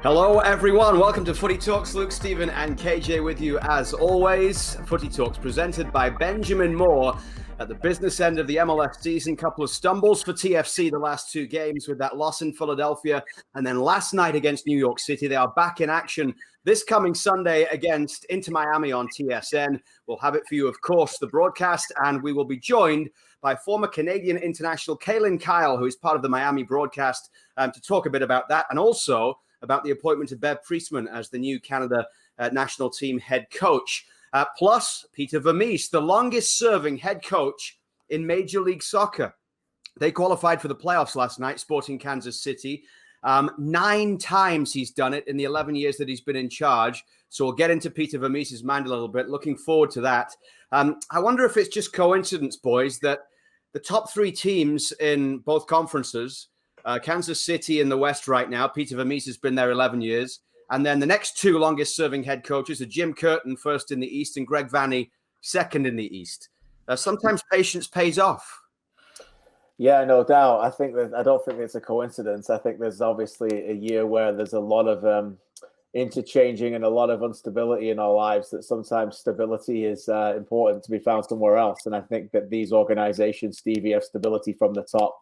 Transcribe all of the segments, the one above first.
Hello, everyone. Welcome to Footy Talks. Luke, Stephen, and KJ with you as always. Footy Talks presented by Benjamin Moore at the business end of the MLS season. Couple of stumbles for TFC the last two games with that loss in Philadelphia. And then last night against New York City, they are back in action this coming Sunday against Inter Miami on TSN. We'll have it for you, of course, the broadcast, and we will be joined by former Canadian international Kaylin Kyle, who is part of the Miami broadcast, to talk a bit about that and also about the appointment of Bev Priestman as the new Canada national team head coach. Plus, Peter Vermees, the longest-serving head coach in Major League Soccer. They qualified for the playoffs last night, sporting Kansas City. 9 times he's done it in the 11 years that he's been in charge. So we'll get into Peter Vermees' mind a little bit. Looking forward to that. I wonder if it's just coincidence, boys, that the top 3 teams in both conferences, Kansas City in the West right now, Peter Vermees has been there 11 years. And then the next 2 longest-serving head coaches are Jim Curtin, first in the East, and Greg Vanney, second in the East. Sometimes patience pays off. Yeah, no doubt. I don't think it's a coincidence. I think there's obviously a year where there's a lot of interchanging and a lot of instability in our lives, that sometimes stability is important to be found somewhere else. And I think that these organizations, Stevie, have stability from the top.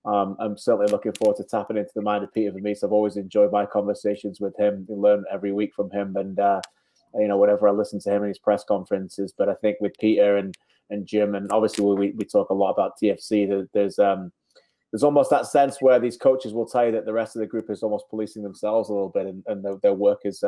I'm certainly looking forward to tapping into the mind of Peter Vermees. I've always enjoyed my conversations with him. I learn every week from him, and whenever I listen to him in his press conferences. But I think with Peter and Jim, and obviously we talk a lot about TFC, there's almost that sense where these coaches will tell you that the rest of the group is almost policing themselves a little bit, and their work is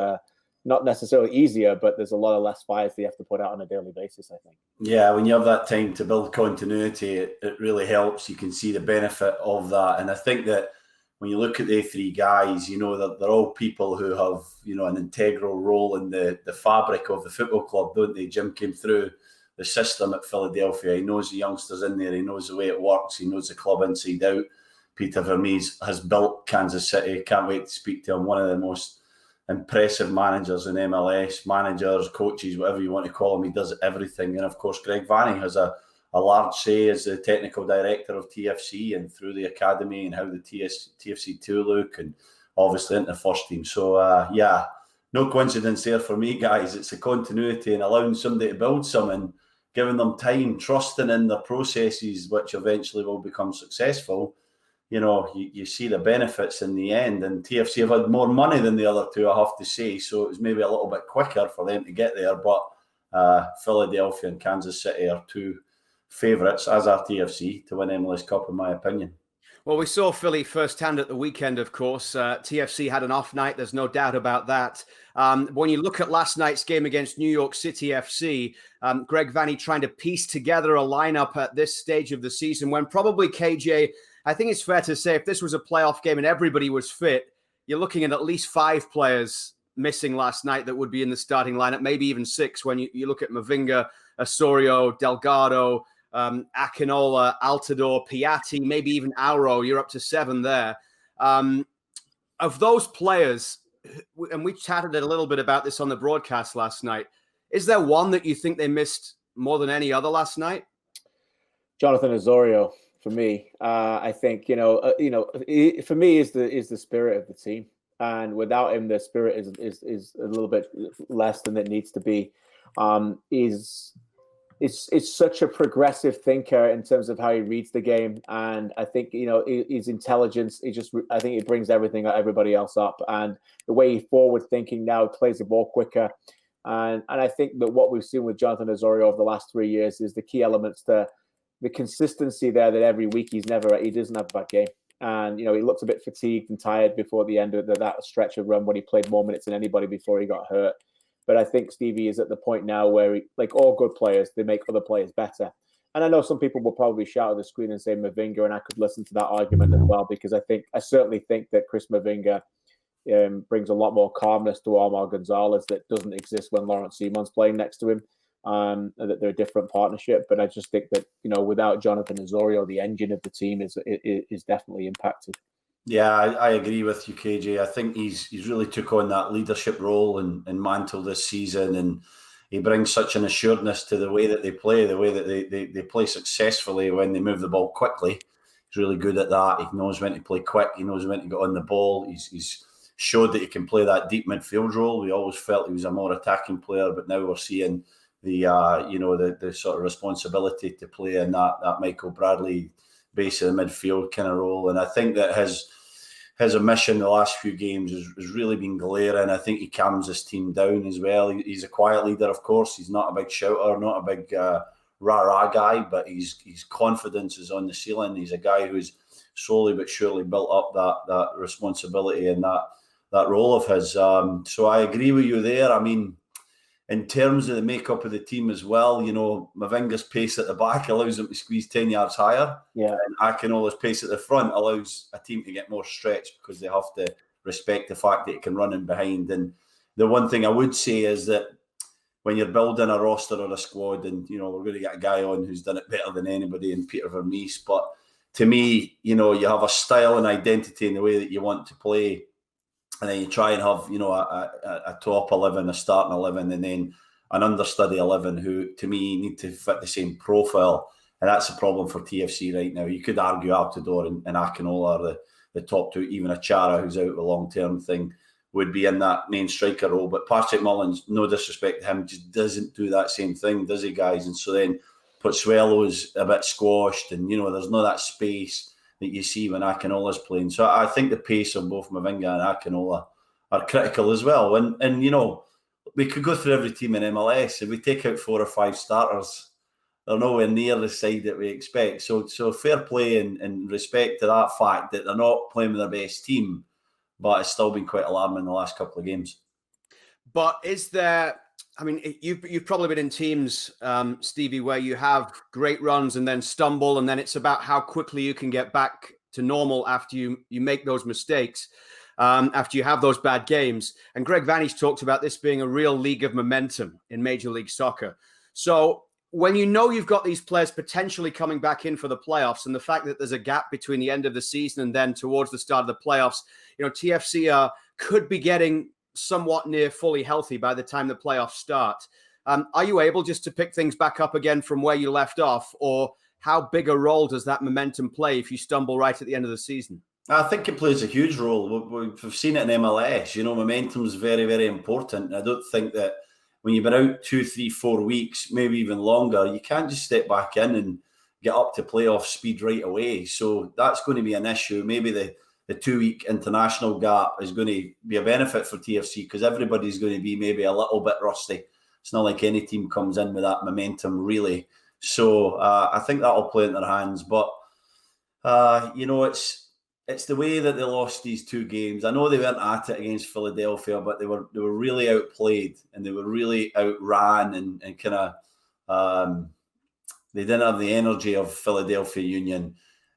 not necessarily easier, but there's a lot of less fires they have to put out on a daily basis, I think. Yeah, when you have that time to build continuity, it really helps. You can see the benefit of that. And I think that when you look at the 3 guys, that they're all people who have, an integral role in the fabric of the football club, don't they? Jim came through the system at Philadelphia. He knows the youngsters in there. He knows the way it works. He knows the club inside out. Peter Vermees has built Kansas City. Can't wait to speak to him. One of the most impressive managers in MLS, managers, coaches, whatever you want to call him. He does everything. And of course, Greg Vanney has a large say as the technical director of TFC and through the academy and how the TFC2 look, and obviously into the first team. So, no coincidence there for me, guys. It's a continuity and allowing somebody to build something, giving them time, trusting in the processes, which eventually will become successful. You see the benefits in the end, and TFC have had more money than the other 2, I have to say, so it was maybe a little bit quicker for them to get there, but Philadelphia and Kansas City are 2 favourites, as are TFC, to win MLS Cup, in my opinion. Well, we saw Philly firsthand at the weekend, of course. TFC had an off night, there's no doubt about that. When you look at last night's game against New York City FC, Greg Vanney trying to piece together a lineup at this stage of the season when probably, KJ, I think it's fair to say if this was a playoff game and everybody was fit, you're looking at least 5 players missing last night that would be in the starting lineup, maybe even 6 when you look at Mavinga, Osorio, Delgado, Akinola, Altidore, Piatti, maybe even Auro. You're up to 7 there. Of those players, and we chatted a little bit about this on the broadcast last night, is there one that you think they missed more than any other last night? Jonathan Osorio. For me, I think for me is the spirit of the team, and without him, the spirit is a little bit less than it needs to be. Is such a progressive thinker in terms of how he reads the game, and I think his intelligence. I think it brings everybody else up, and the way he's forward thinking now, plays the ball quicker, and I think that what we've seen with Jonathan Osorio over the last 3 years is the key elements to the consistency there, that every week he doesn't have a bad game. And, he looked a bit fatigued and tired before the end of that stretch of run when he played more minutes than anybody before he got hurt. But I think Stevie is at the point now where, like all good players, they make other players better. And I know some people will probably shout at the screen and say Mavinga, and I could listen to that argument as well, because I certainly think that Chris Mavinga brings a lot more calmness to Omar Gonzalez that doesn't exist when Lawrence Simon's playing next to him. That they're a different partnership, but I just think that without Jonathan Osorio, the engine of the team is definitely impacted. Yeah, I agree with you, KJ. I think he's really took on that leadership role and mantle this season, and he brings such an assuredness to the way that they play, the way that they play successfully when they move the ball quickly. He's really good at that. He knows when to play quick. He knows when to get on the ball. He's showed that he can play that deep midfield role. We always felt he was a more attacking player, but now we're seeing the sort of responsibility to play in that Michael Bradley base of the midfield kind of role. And I think that his omission the last few games has really been glaring. I think he calms his team down as well. He's a quiet leader, of course. He's not a big shouter, not a big rah-rah guy, but his confidence is on the ceiling. He's a guy who's slowly but surely built up that responsibility and that role of his. So I agree with you there. I mean, in terms of the makeup of the team as well, Mavinga's pace at the back allows them to squeeze 10 yards higher. Yeah. And Akinola's pace at the front allows a team to get more stretch because they have to respect the fact that it can run in behind. And the one thing I would say is that when you're building a roster or a squad, and, we're going to get a guy on who's done it better than anybody in Peter Vermees, but to me, you have a style and identity in the way that you want to play. And then you try and have, a top 11, a starting 11, and then an understudy 11 who, to me, need to fit the same profile. And that's a problem for TFC right now. You could argue Altidore and Akinola are the top two. Even a Chara, who's out with a long-term thing, would be in that main striker role. But Patrick Mullins, no disrespect to him, just doesn't do that same thing, does he, guys? And so then Pozuelo's a bit squashed, and, there's no that space that you see when Akinola's playing. So I think the pace of both Mavinga and Akinola are critical as well. And we could go through every team in MLS. If we take out 4 or 5 starters, they're nowhere near the side that we expect. So fair play and respect to that fact that they're not playing with their best team, but it's still been quite alarming in the last couple of games. But is there... I mean, you've probably been in teams, Stevie, where you have great runs and then stumble, and then it's about how quickly you can get back to normal after you make those mistakes, after you have those bad games. And Greg Vanney's talked about this being a real league of momentum in Major League Soccer. So when you've got these players potentially coming back in for the playoffs, and the fact that there's a gap between the end of the season and then towards the start of the playoffs, TFC could be getting somewhat near fully healthy by the time the playoffs start. Are you able just to pick things back up again from where you left off, or how big a role does that momentum play if you stumble right at the end of the season? I think it plays a huge role. We've seen it in MLS. Momentum is very, very important. I don't think that when you've been out 2, 3, 4 weeks, maybe even longer, you can't just step back in and get up to playoff speed right away. So that's going to be an issue. Maybe the 2-week international gap is going to be a benefit for TFC because everybody's going to be maybe a little bit rusty. It's not like any team comes in with that momentum, really. So I think that'll play in their hands. But, it's the way that they lost these 2 games. I know they weren't at it against Philadelphia, but they were really outplayed and they were really outran and kind of they didn't have the energy of Philadelphia Union.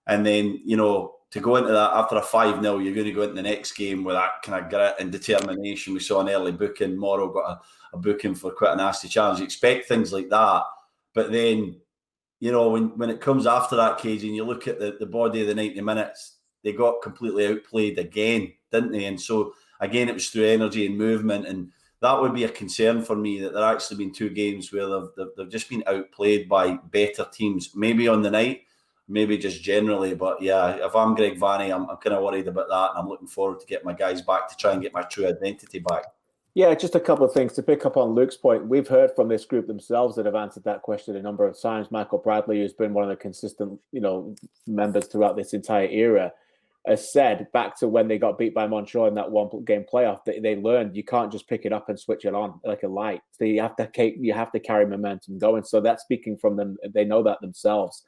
And then, to go into that after a 5-0, you're going to go into the next game with that kind of grit and determination. We saw an early booking. Morrow got a booking for quite a nasty challenge. You expect things like that. But then, when it comes after that, cage, and you look at the body of the 90 minutes, they got completely outplayed again, didn't they? And so, again, it was through energy and movement. And that would be a concern for me, that there actually been 2 games where they've just been outplayed by better teams, maybe on the night, maybe just generally. But yeah, if I'm Greg Vanney, I'm kind of worried about that, and I'm looking forward to get my guys back to try and get my true identity back. Yeah, just a couple of things to pick up on Luke's point. We've heard from this group themselves that have answered that question a number of times. Michael Bradley, who's been one of the consistent, members throughout this entire era, has said back to when they got beat by Montreal in that 1-game playoff, that they learned you can't just pick it up and switch it on like a light. So you have to carry momentum going. So that's speaking from them. They know that themselves.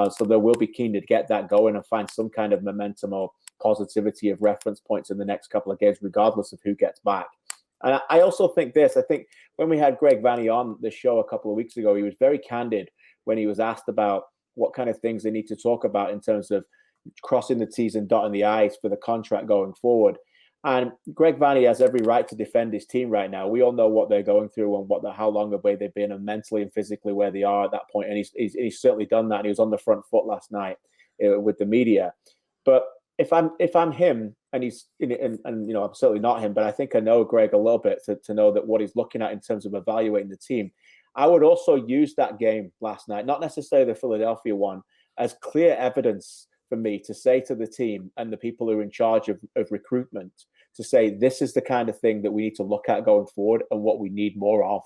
So they will be keen to get that going and find some kind of momentum or positivity of reference points in the next couple of games, regardless of who gets back. And I also think this. I think when we had Greg Vanney on the show a couple of weeks ago, he was very candid when he was asked about what kind of things they need to talk about in terms of crossing the T's and dotting the I's for the contract going forward. And Greg Vanney has every right to defend his team right now. We all know what they're going through and how long away they've been, and mentally and physically where they are at that point. And he's certainly done that. And he was on the front foot last night with the media. But if I'm him, and I'm certainly not him, but I think I know Greg a little bit to know that what he's looking at in terms of evaluating the team. I would also use that game last night, not necessarily the Philadelphia one, as clear evidence for me to say to the team and the people who are in charge of recruitment to say this is the kind of thing that we need to look at going forward and what we need more of.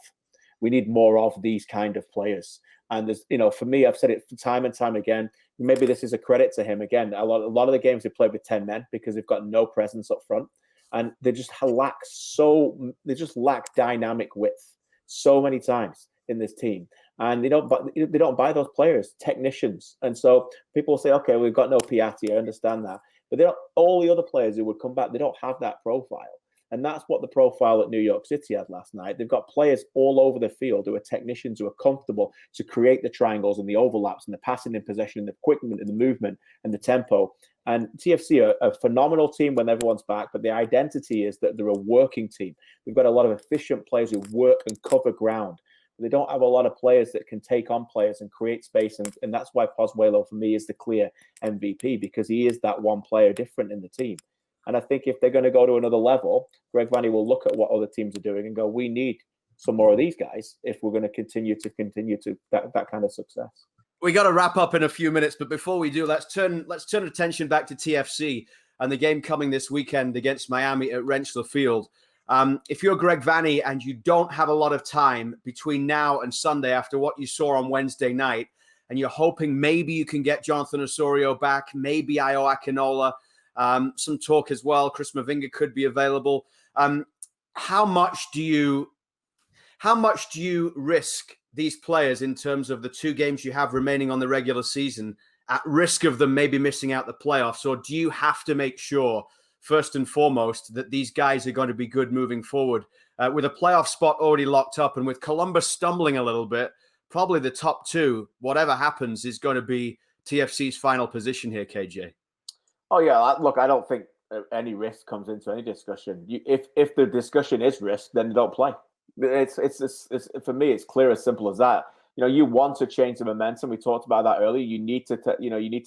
We need more of these kind of players. And there's, for me, I've said it time and time again. Maybe this is a credit to him. Again, a lot of the games they played with 10 men because they've got no presence up front, and they just lack dynamic width so many times in this team. And they don't buy those players, technicians. And so people will say, okay, we've got no Piatti. I understand that. But all the other players who would come back, they don't have that profile. And that's what the profile at New York City had last night. They've got players all over the field who are technicians who are comfortable to create the triangles and the overlaps and the passing in possession and the quickness and the movement and the tempo. And TFC are a phenomenal team when everyone's back, but the identity is that they're a working team. We've got a lot of efficient players who work and cover ground. They don't have a lot of players that can take on players and create space. And that's why Pozuelo, for me, is the clear MVP, because he is that one player different in the team. And I think if they're going to go to another level, Greg Vanney will look at what other teams are doing and go, we need some more of these guys if we're going to continue to that kind of success. We got to wrap up in a few minutes, but before we do, let's turn attention back to TFC and the game coming this weekend against Miami at Rentschler Field. If you're Greg Vanney and you don't have a lot of time between now and Sunday after what you saw on Wednesday night, and you're hoping maybe you can get Jonathan Osorio back, maybe Io Akinola, some talk as well, Chris Mavinga could be available. How much do you risk these players in terms of the 2 games you have remaining on the regular season at risk of them maybe missing out the playoffs? Or do you have to make sure, first and foremost, that these guys are going to be good moving forward? With a playoff spot already locked up and with Columbus stumbling a little bit, probably the top 2, whatever happens, is going to be TFC's final position here, KJ. Oh, yeah. Look, I don't think any risk comes into any discussion. If the discussion is risk, then they don't play. It's for me, it's clear, as simple as that. You want to change the momentum. We talked about that earlier. You need to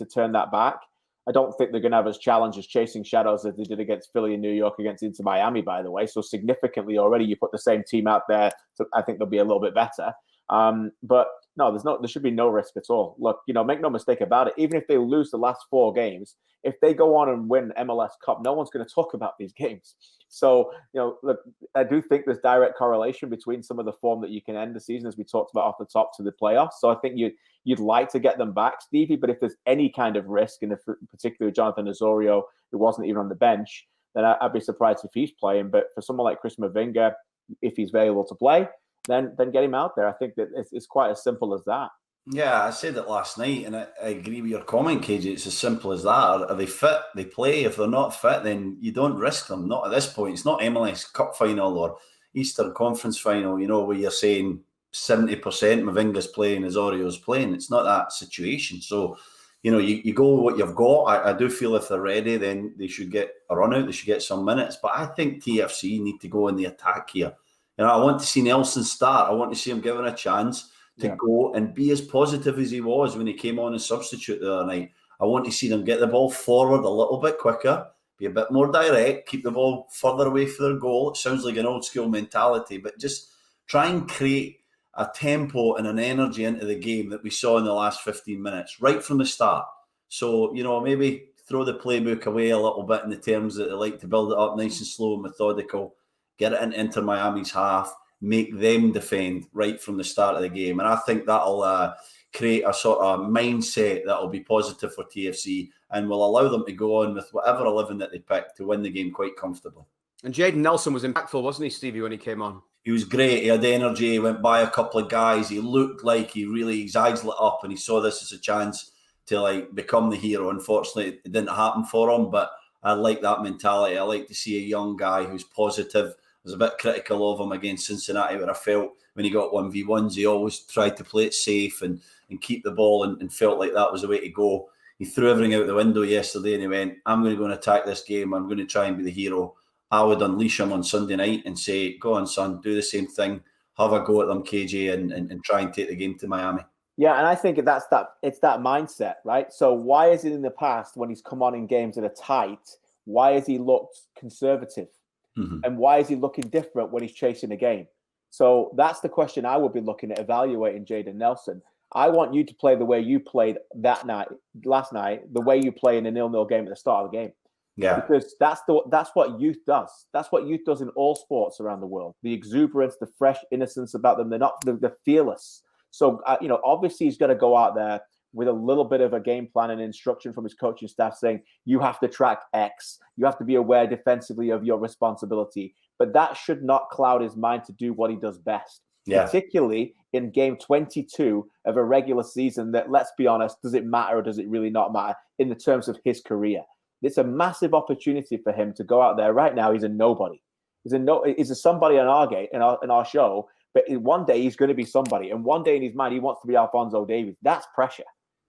turn that back. I don't think they're going to have as challenges chasing shadows as they did against Philly and New York against Inter Miami, by the way. So significantly already, you put the same team out there. So I think they'll be a little bit better. But no, there should be no risk at all. Look, make no mistake about it. Even if they lose the last 4 games, if they go on and win MLS Cup, no one's going to talk about these games. So, look, I do think there's direct correlation between some of the form that you can end the season, as we talked about off the top, to the playoffs. So I think you'd like to get them back, Stevie. But if there's any kind of risk, and if particularly Jonathan Osorio, who wasn't even on the bench, then I'd be surprised if he's playing. But for someone like Chris Mavinga, if he's available to play, then get him out there. I think that it's quite as simple as that. Yeah, I said it last night, and I agree with your comment, KJ. It's as simple as that. Are they fit? They play. If they're not fit, then you don't risk them. Not at this point. It's not MLS Cup final or Eastern Conference final, where you're saying 70% Mavinga's playing, Osorio's playing. It's not that situation. So, you go with what you've got. I do feel if they're ready, then they should get a run out. They should get some minutes. But I think TFC need to go in the attack here. I want to see Nelson start. I want to see him given a chance to go and be as positive as he was when he came on as substitute the other night. I want to see them get the ball forward a little bit quicker, be a bit more direct, keep the ball further away from their goal. It sounds like an old school mentality, but just try and create a tempo and an energy into the game that we saw in the last 15 minutes, right from the start. So, maybe throw the playbook away a little bit in the terms that they like to build it up nice and slow and methodical, get it into Inter Miami's half, make them defend right from the start of the game. And I think that'll create a sort of mindset that'll be positive for TFC and will allow them to go on with whatever 11 that they pick to win the game quite comfortably. And Jaden Nelson was impactful, wasn't he, Stevie, when he came on? He was great. He had energy. He went by a couple of guys. He looked like his eyes lit up and he saw this as a chance to become the hero. Unfortunately, it didn't happen for him, but I like that mentality. I like to see a young guy who's positive. I was a bit critical of him against Cincinnati, where I felt when he got 1v1s, he always tried to play it safe and keep the ball and felt like that was the way to go. He threw everything out the window yesterday and he went, I'm going to go and attack this game. I'm going to try and be the hero. I would unleash him on Sunday night and say, go on, son, do the same thing. Have a go at them, KJ, and try and take the game to Miami. Yeah, and I think it's that mindset, right? So why is it in the past when he's come on in games that are tight, why has he looked conservative? Mm-hmm. And why is he looking different when he's chasing a game? So that's the question I would be looking at evaluating Jaden Nelson. I want you to play the way you played last night, the way you play in a 0-0 game at the start of the game. Yeah. Because that's what youth does. That's what youth does in all sports around the world. The exuberance, the fresh innocence about them. They're fearless. So, obviously he's got to go out there with a little bit of a game plan and instruction from his coaching staff saying, you have to track X. You have to be aware defensively of your responsibility. But that should not cloud his mind to do what he does best. Yeah. Particularly in game 22 of a regular season that, let's be honest, does it matter or does it really not matter in the terms of his career? It's a massive opportunity for him to go out there. Right now, he's a nobody. He's a somebody on our show, but one day he's going to be somebody. And one day in his mind, he wants to be Alphonso Davies. That's pressure.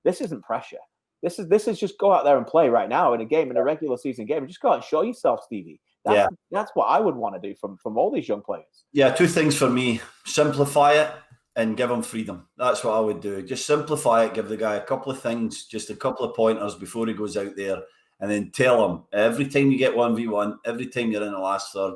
This isn't pressure. This is just go out there and play right now in a regular season game. Just go out and show yourself, Stevie. That's what I would want to do from all these young players. Yeah, two things for me. Simplify it and give him freedom. That's what I would do. Just simplify it, give the guy a couple of things, just a couple of pointers before he goes out there, and then tell him every time you get 1v1, every time you're in the last third,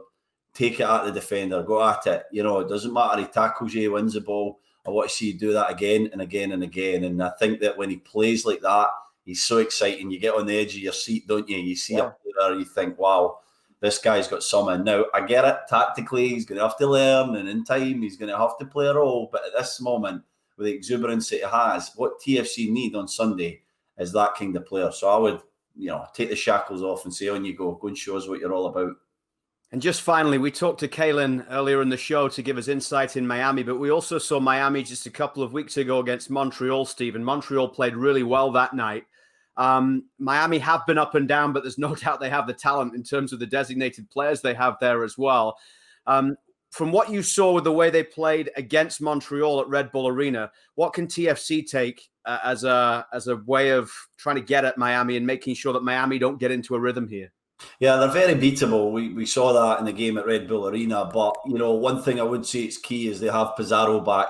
take it at the defender, go at it. It doesn't matter, he tackles you, he wins the ball. I want to see you do that again and again and again. And I think that when he plays like that, he's so exciting. You get on the edge of your seat, don't you? You see a player, you think, wow, this guy's got something. Now, I get it. Tactically, he's going to have to learn, and in time, he's going to have to play a role. But at this moment, with the exuberance that he has, what TFC need on Sunday is that kind of player. So I would, take the shackles off and say, on you go. Go and show us what you're all about. And just finally, we talked to Kalen earlier in the show to give us insight in Miami, but we also saw Miami just a couple of weeks ago against Montreal, Steve, and Montreal played really well that night. Miami have been up and down, but there's no doubt they have the talent in terms of the designated players they have there as well. From what you saw with the way they played against Montreal at Red Bull Arena, what can TFC take as a way of trying to get at Miami and making sure that Miami don't get into a rhythm here? Yeah, they're very beatable. We saw that in the game at Red Bull Arena. But, one thing I would say is key is they have Pizarro back,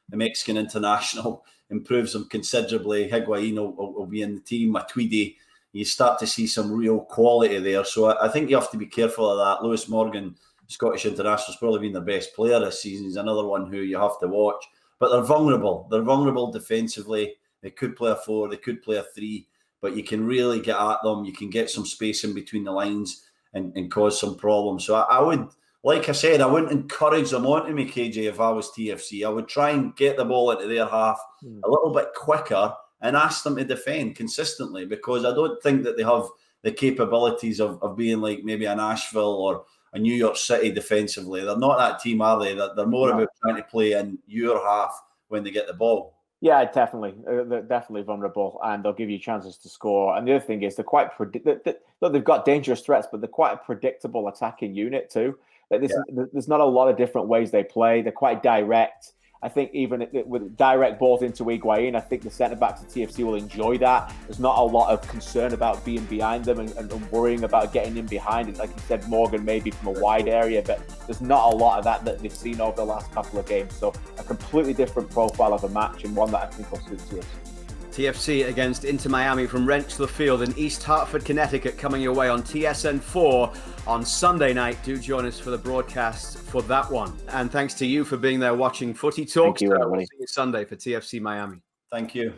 the Mexican international, improves them considerably. Higuain will be in the team. Matuidi, you start to see some real quality there. So I think you have to be careful of that. Lewis Morgan, Scottish international, has probably been their best player this season. He's another one who you have to watch. But they're vulnerable. They're vulnerable defensively. They could play a 4, they could play a 3. But you can really get at them. You can get some space in between the lines and cause some problems. So I would, like I said, I wouldn't encourage them onto me, KJ, if I was TFC. I would try and get the ball into their half a little bit quicker and ask them to defend consistently, because I don't think that they have the capabilities of being like maybe a Nashville or a New York City defensively. They're not that team, are they? They're more about trying to play in your half when they get the ball. Yeah, definitely. They're definitely vulnerable, and they'll give you chances to score. And the other thing is they're quite look, they've got dangerous threats, but they're quite a predictable attacking unit too. There's not a lot of different ways they play. They're quite direct. I think even with direct balls into Higuain, I think the centre-backs at TFC will enjoy that. There's not a lot of concern about being behind them and worrying about getting in behind it. Like you said, Morgan maybe from a wide area, but there's not a lot of that they've seen over the last couple of games. So a completely different profile of a match, and one that I think will suit TFC. TFC against Inter Miami from Rentschler Field in East Hartford, Connecticut, coming your way on TSN4 on Sunday night. Do join us for the broadcast for that one. And thanks to you for being there watching Footy Talks. Thank you, everybody. We'll see you Sunday for TFC Miami. Thank you.